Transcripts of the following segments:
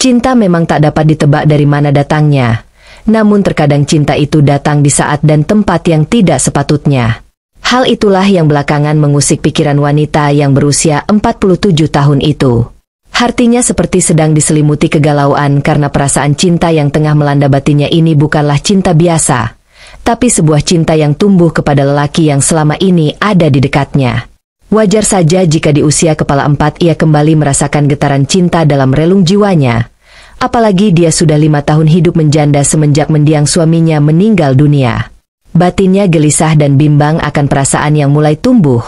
Cinta memang tak dapat ditebak dari mana datangnya. Namun terkadang cinta itu datang di saat dan tempat yang tidak sepatutnya. Hal itulah yang belakangan mengusik pikiran wanita yang berusia 47 tahun itu. Hatinya seperti sedang diselimuti kegalauan karena perasaan cinta yang tengah melanda batinnya ini bukanlah cinta biasa, tapi sebuah cinta yang tumbuh kepada lelaki yang selama ini ada di dekatnya. Wajar saja jika di usia kepala 4 ia kembali merasakan getaran cinta dalam relung jiwanya. Apalagi dia sudah 5 tahun hidup menjanda semenjak mendiang suaminya meninggal dunia. Batinnya gelisah dan bimbang akan perasaan yang mulai tumbuh,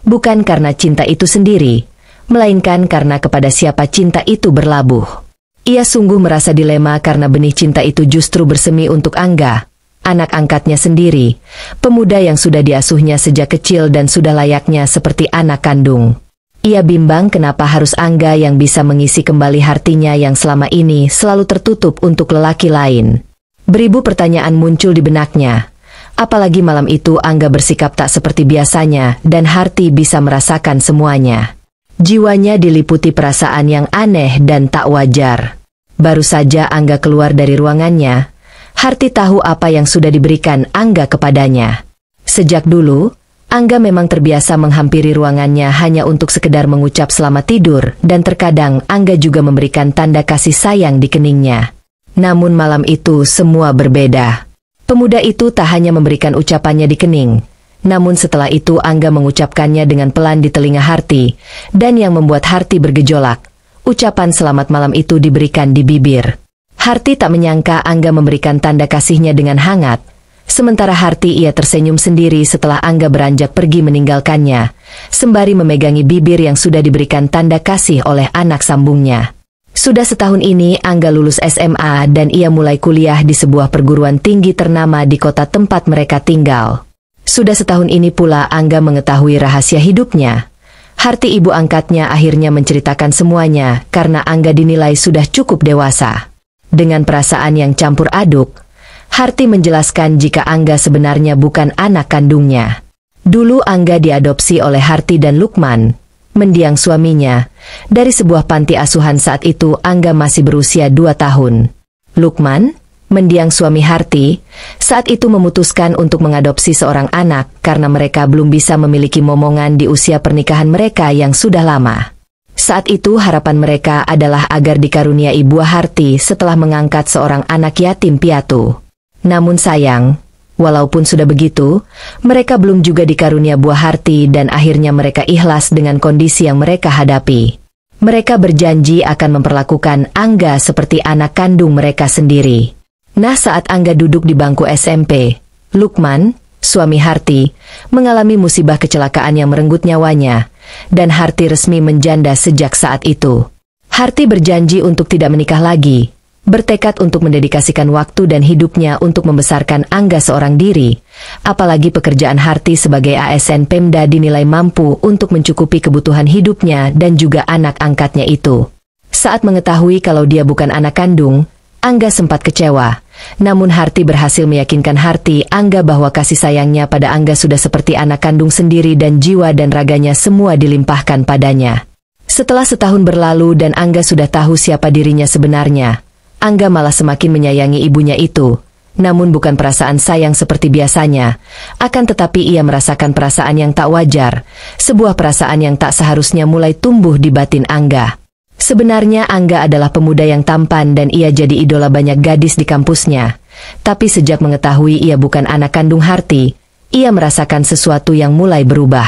bukan karena cinta itu sendiri, melainkan karena kepada siapa cinta itu berlabuh. Ia sungguh merasa dilema karena benih cinta itu justru bersemi untuk Angga, anak angkatnya sendiri, pemuda yang sudah diasuhnya sejak kecil dan sudah layaknya seperti anak kandung. Ia bimbang kenapa harus Angga yang bisa mengisi kembali hatinya yang selama ini selalu tertutup untuk lelaki lain. Beribu pertanyaan muncul di benaknya. Apalagi malam itu Angga bersikap tak seperti biasanya dan Harti bisa merasakan semuanya. Jiwanya diliputi perasaan yang aneh dan tak wajar. Baru saja Angga keluar dari ruangannya, Harti tahu apa yang sudah diberikan Angga kepadanya. Sejak dulu, Angga memang terbiasa menghampiri ruangannya hanya untuk sekedar mengucap selamat tidur dan terkadang Angga juga memberikan tanda kasih sayang di keningnya. Namun malam itu semua berbeda. Pemuda itu tak hanya memberikan ucapannya di kening, namun setelah itu Angga mengucapkannya dengan pelan di telinga Harti, dan yang membuat Harti bergejolak, ucapan selamat malam itu diberikan di bibir. Harti tak menyangka Angga memberikan tanda kasihnya dengan hangat. Sementara Harti ia tersenyum sendiri setelah Angga beranjak pergi meninggalkannya, sembari memegangi bibir yang sudah diberikan tanda kasih oleh anak sambungnya. Sudah setahun ini Angga lulus SMA dan ia mulai kuliah di sebuah perguruan tinggi ternama di kota tempat mereka tinggal. Sudah setahun ini pula Angga mengetahui rahasia hidupnya. Harti ibu angkatnya akhirnya menceritakan semuanya karena Angga dinilai sudah cukup dewasa. Dengan perasaan yang campur aduk, Harti menjelaskan jika Angga sebenarnya bukan anak kandungnya. Dulu Angga diadopsi oleh Harti dan Lukman, mendiang suaminya, dari sebuah panti asuhan saat itu Angga masih berusia 2 tahun. Lukman, mendiang suami Harti, saat itu memutuskan untuk mengadopsi seorang anak karena mereka belum bisa memiliki momongan di usia pernikahan mereka yang sudah lama. Saat itu harapan mereka adalah agar dikaruniai buah Harti setelah mengangkat seorang anak yatim piatu. Namun sayang, walaupun sudah begitu, mereka belum juga dikarunia buah Harti dan akhirnya mereka ikhlas dengan kondisi yang mereka hadapi. Mereka berjanji akan memperlakukan Angga seperti anak kandung mereka sendiri. Nah, saat Angga duduk di bangku SMP, Lukman, suami Harti, mengalami musibah kecelakaan yang merenggut nyawanya, dan Harti resmi menjanda sejak saat itu. Harti berjanji untuk tidak menikah lagi, bertekad untuk mendedikasikan waktu dan hidupnya untuk membesarkan Angga seorang diri, apalagi pekerjaan Harti sebagai ASN Pemda dinilai mampu untuk mencukupi kebutuhan hidupnya dan juga anak angkatnya itu. Saat mengetahui kalau dia bukan anak kandung, Angga sempat kecewa, namun Harti berhasil meyakinkan Angga bahwa kasih sayangnya pada Angga sudah seperti anak kandung sendiri dan jiwa dan raganya semua dilimpahkan padanya. Setelah setahun berlalu dan Angga sudah tahu siapa dirinya sebenarnya, Angga malah semakin menyayangi ibunya itu, namun bukan perasaan sayang seperti biasanya, akan tetapi ia merasakan perasaan yang tak wajar, sebuah perasaan yang tak seharusnya mulai tumbuh di batin Angga. Sebenarnya Angga adalah pemuda yang tampan dan ia jadi idola banyak gadis di kampusnya, tapi sejak mengetahui ia bukan anak kandung Harti, ia merasakan sesuatu yang mulai berubah.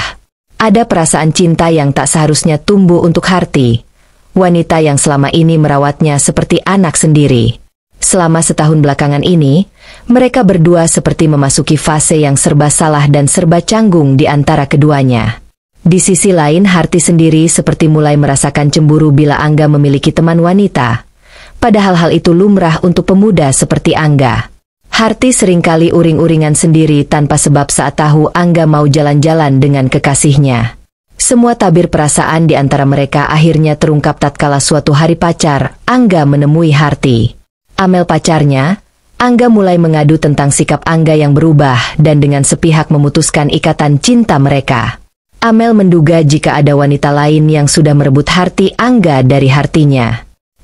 Ada perasaan cinta yang tak seharusnya tumbuh untuk Harti, wanita yang selama ini merawatnya seperti anak sendiri. Selama setahun belakangan ini, mereka berdua seperti memasuki fase yang serba salah dan serba canggung di antara keduanya. Di sisi lain Harti sendiri seperti mulai merasakan cemburu bila Angga memiliki teman wanita. Padahal hal itu lumrah untuk pemuda seperti Angga. Harti seringkali uring-uringan sendiri tanpa sebab saat tahu Angga mau jalan-jalan dengan kekasihnya. Semua tabir perasaan di antara mereka akhirnya terungkap tatkala suatu hari pacar, Angga menemui Harti. Amel pacarnya, Angga mulai mengadu tentang sikap Angga yang berubah dan dengan sepihak memutuskan ikatan cinta mereka. Amel menduga jika ada wanita lain yang sudah merebut Harti Angga dari Hartinya.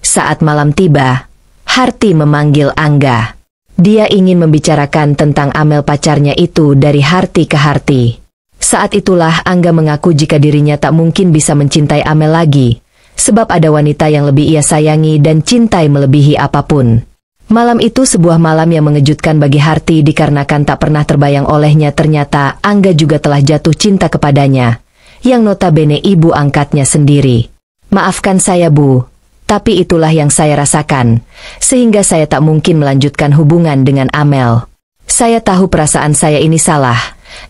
Saat malam tiba, Harti memanggil Angga. Dia ingin membicarakan tentang Amel pacarnya itu dari Harti ke Harti. Saat itulah Angga mengaku jika dirinya tak mungkin bisa mencintai Amel lagi, sebab ada wanita yang lebih ia sayangi dan cintai melebihi apapun. Malam itu sebuah malam yang mengejutkan bagi Harti dikarenakan tak pernah terbayang olehnya ternyata Angga juga telah jatuh cinta kepadanya, yang notabene ibu angkatnya sendiri. Maafkan saya Bu, tapi itulah yang saya rasakan, sehingga saya tak mungkin melanjutkan hubungan dengan Amel. Saya tahu perasaan saya ini salah,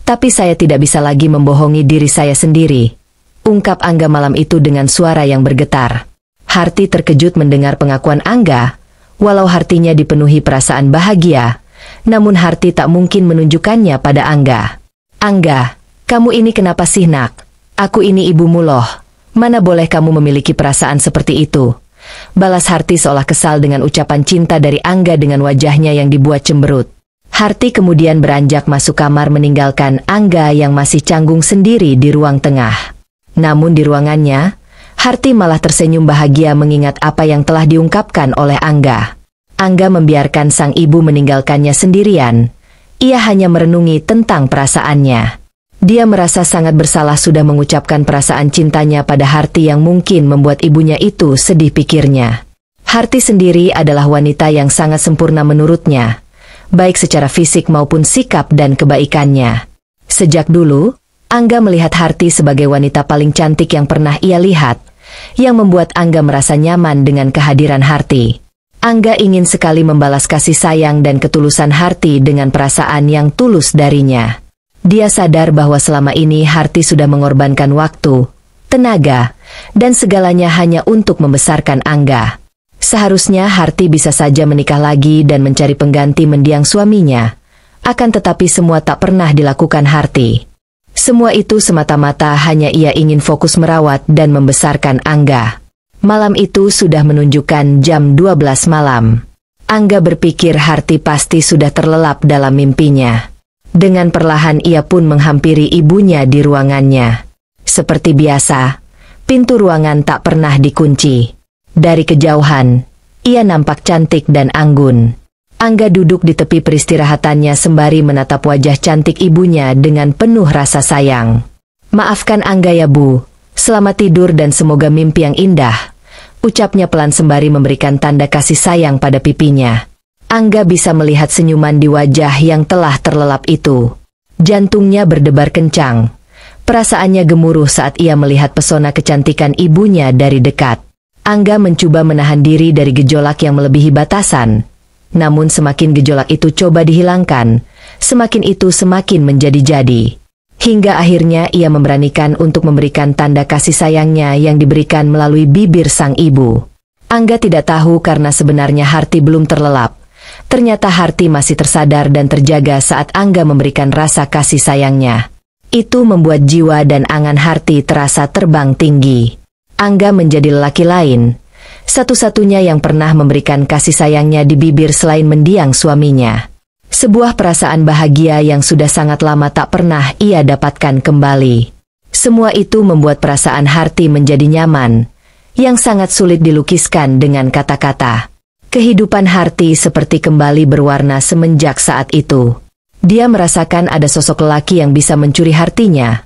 tapi saya tidak bisa lagi membohongi diri saya sendiri, ungkap Angga malam itu dengan suara yang bergetar. Harti terkejut mendengar pengakuan Angga. Walau Hartinya dipenuhi perasaan bahagia, namun Harti tak mungkin menunjukkannya pada Angga. Angga, kamu ini kenapa sih nak? Aku ini ibumu loh. Mana boleh kamu memiliki perasaan seperti itu? Balas Harti seolah kesal dengan ucapan cinta dari Angga dengan wajahnya yang dibuat cemberut. Harti kemudian beranjak masuk kamar meninggalkan Angga yang masih canggung sendiri di ruang tengah. Namun di ruangannya, Harti malah tersenyum bahagia mengingat apa yang telah diungkapkan oleh Angga. Angga membiarkan sang ibu meninggalkannya sendirian. Ia hanya merenungi tentang perasaannya. Dia merasa sangat bersalah sudah mengucapkan perasaan cintanya pada Harti yang mungkin membuat ibunya itu sedih pikirnya. Harti sendiri adalah wanita yang sangat sempurna menurutnya, baik secara fisik maupun sikap dan kebaikannya. Sejak dulu, Angga melihat Harti sebagai wanita paling cantik yang pernah ia lihat, yang membuat Angga merasa nyaman dengan kehadiran Harti. Angga ingin sekali membalas kasih sayang dan ketulusan Harti dengan perasaan yang tulus darinya. Dia sadar bahwa selama ini Harti sudah mengorbankan waktu, tenaga, dan segalanya hanya untuk membesarkan Angga. Seharusnya Harti bisa saja menikah lagi dan mencari pengganti mendiang suaminya. Akan tetapi semua tak pernah dilakukan Harti. Semua itu semata-mata hanya ia ingin fokus merawat dan membesarkan Angga. Malam itu sudah menunjukkan jam 12 malam. Angga berpikir Harti pasti sudah terlelap dalam mimpinya. Dengan perlahan ia pun menghampiri ibunya di ruangannya. Seperti biasa, pintu ruangan tak pernah dikunci. Dari kejauhan, ia nampak cantik dan anggun. Angga duduk di tepi peristirahatannya sembari menatap wajah cantik ibunya dengan penuh rasa sayang. Maafkan Angga ya Bu, selamat tidur dan semoga mimpi yang indah, ucapnya pelan sembari memberikan tanda kasih sayang pada pipinya. Angga bisa melihat senyuman di wajah yang telah terlelap itu. Jantungnya berdebar kencang. Perasaannya gemuruh saat ia melihat pesona kecantikan ibunya dari dekat. Angga mencoba menahan diri dari gejolak yang melebihi batasan. Namun semakin gejolak itu coba dihilangkan, semakin itu semakin menjadi-jadi. Hingga akhirnya ia memberanikan untuk memberikan tanda kasih sayangnya yang diberikan melalui bibir sang ibu. Angga tidak tahu karena sebenarnya Harti belum terlelap. Ternyata Harti masih tersadar dan terjaga saat Angga memberikan rasa kasih sayangnya. Itu membuat jiwa dan angan Harti terasa terbang tinggi. Angga menjadi lelaki lain, satu-satunya yang pernah memberikan kasih sayangnya di bibir selain mendiang suaminya. Sebuah perasaan bahagia yang sudah sangat lama tak pernah ia dapatkan kembali. Semua itu membuat perasaan Harti menjadi nyaman, yang sangat sulit dilukiskan dengan kata-kata. Kehidupan Harti seperti kembali berwarna semenjak saat itu. Dia merasakan ada sosok lelaki yang bisa mencuri hatinya.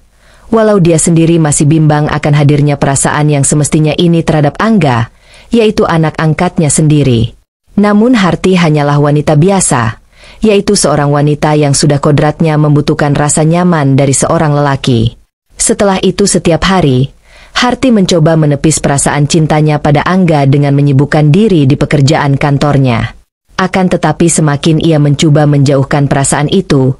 Walau dia sendiri masih bimbang akan hadirnya perasaan yang semestinya ini terhadap Angga, yaitu anak angkatnya sendiri. Namun Harti hanyalah wanita biasa, yaitu seorang wanita yang sudah kodratnya membutuhkan rasa nyaman dari seorang lelaki. Setelah itu setiap hari, Harti mencoba menepis perasaan cintanya pada Angga dengan menyibukkan diri di pekerjaan kantornya. Akan tetapi semakin ia mencoba menjauhkan perasaan itu,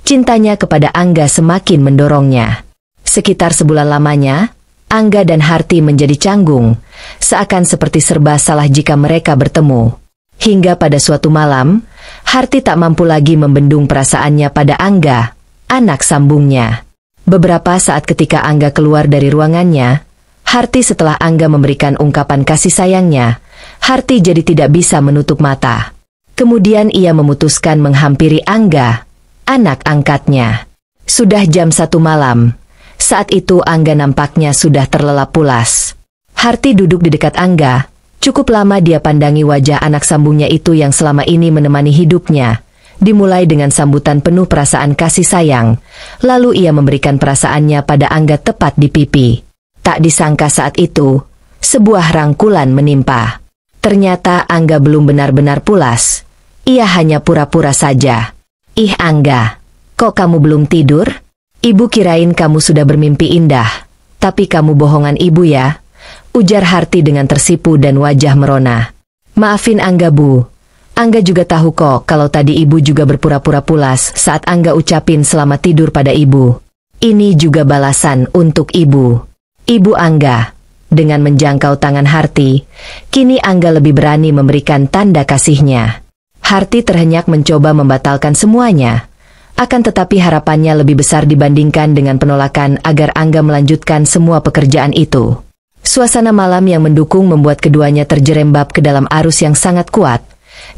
cintanya kepada Angga semakin mendorongnya. Sekitar sebulan lamanya, Angga dan Harti menjadi canggung, seakan seperti serba salah jika mereka bertemu. Hingga pada suatu malam, Harti tak mampu lagi membendung perasaannya pada Angga, anak sambungnya. Beberapa saat ketika Angga keluar dari ruangannya, Harti setelah Angga memberikan ungkapan kasih sayangnya, Harti jadi tidak bisa menutup mata. Kemudian ia memutuskan menghampiri Angga, anak angkatnya. Sudah jam 1 malam. Saat itu Angga nampaknya sudah terlelap pulas. Harti duduk di dekat Angga, Cukup lama dia pandangi wajah anak sambungnya itu yang selama ini menemani hidupnya. Dimulai dengan sambutan penuh perasaan kasih sayang, lalu ia memberikan perasaannya pada Angga tepat di pipi. Tak disangka saat itu, sebuah rangkulan menimpa. Ternyata Angga belum benar-benar pulas. Ia hanya pura-pura saja. "Ih Angga, kok kamu belum tidur? Ibu kirain kamu sudah bermimpi indah. Tapi kamu bohongan ibu ya," ujar Harti dengan tersipu dan wajah merona. "Maafin Angga Bu. Angga juga tahu kok kalau tadi ibu juga berpura-pura pulas saat Angga ucapin selamat tidur pada ibu. Ini juga balasan untuk ibu." "Ibu Angga." Dengan menjangkau tangan Harti, kini Angga lebih berani memberikan tanda kasihnya. Harti terhenyak mencoba membatalkan semuanya. Akan tetapi harapannya lebih besar dibandingkan dengan penolakan agar Angga melanjutkan semua pekerjaan itu. Suasana malam yang mendukung membuat keduanya terjerembab ke dalam arus yang sangat kuat,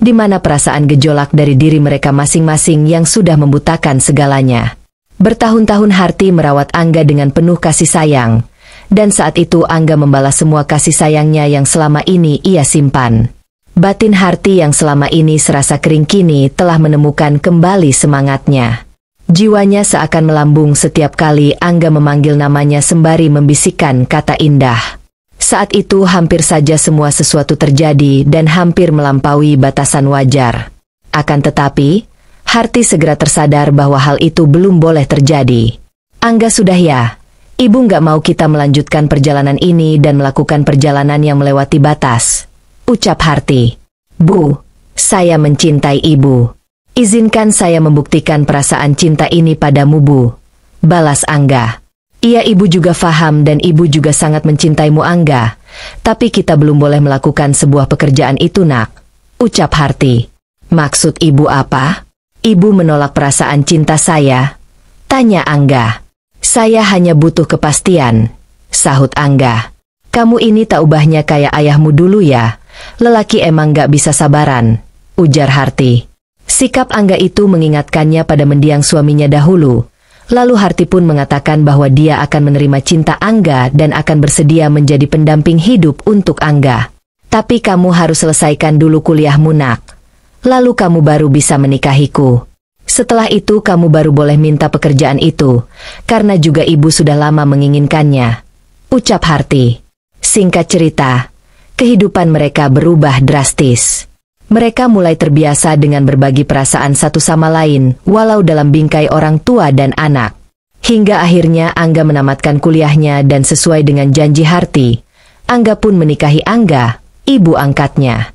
di mana perasaan gejolak dari diri mereka masing-masing yang sudah membutakan segalanya. Bertahun-tahun Harti merawat Angga dengan penuh kasih sayang, dan saat itu Angga membalas semua kasih sayangnya yang selama ini ia simpan. Batin Harti yang selama ini serasa kering kini telah menemukan kembali semangatnya. Jiwanya seakan melambung setiap kali Angga memanggil namanya sembari membisikkan kata indah. Saat itu hampir saja semua sesuatu terjadi dan hampir melampaui batasan wajar. Akan tetapi, Harti segera tersadar bahwa hal itu belum boleh terjadi. "Angga sudah ya, ibu nggak mau kita melanjutkan perjalanan ini dan melakukan perjalanan yang melewati batas," ucap Harti. "Bu, saya mencintai ibu. Izinkan saya membuktikan perasaan cinta ini padamu Bu," balas Angga. "Iya ibu juga faham dan ibu juga sangat mencintaimu Angga, tapi kita belum boleh melakukan sebuah pekerjaan itu nak," ucap Harti. "Maksud ibu apa? Ibu menolak perasaan cinta saya?" tanya Angga. "Saya hanya butuh kepastian," sahut Angga. "Kamu ini tak ubahnya kayak ayahmu dulu ya, lelaki emang gak bisa sabaran," ujar Harti. Sikap Angga itu mengingatkannya pada mendiang suaminya dahulu. Lalu Harti pun mengatakan bahwa dia akan menerima cinta Angga dan akan bersedia menjadi pendamping hidup untuk Angga. "Tapi kamu harus selesaikan dulu kuliahmu nak. Lalu kamu baru bisa menikahiku. Setelah itu kamu baru boleh minta pekerjaan itu, karena juga ibu sudah lama menginginkannya," ucap Harti. Singkat cerita, kehidupan mereka berubah drastis. Mereka mulai terbiasa dengan berbagi perasaan satu sama lain, walau dalam bingkai orang tua dan anak. Hingga akhirnya Angga menamatkan kuliahnya dan sesuai dengan janji Harti, Angga pun menikahi Angga, ibu angkatnya.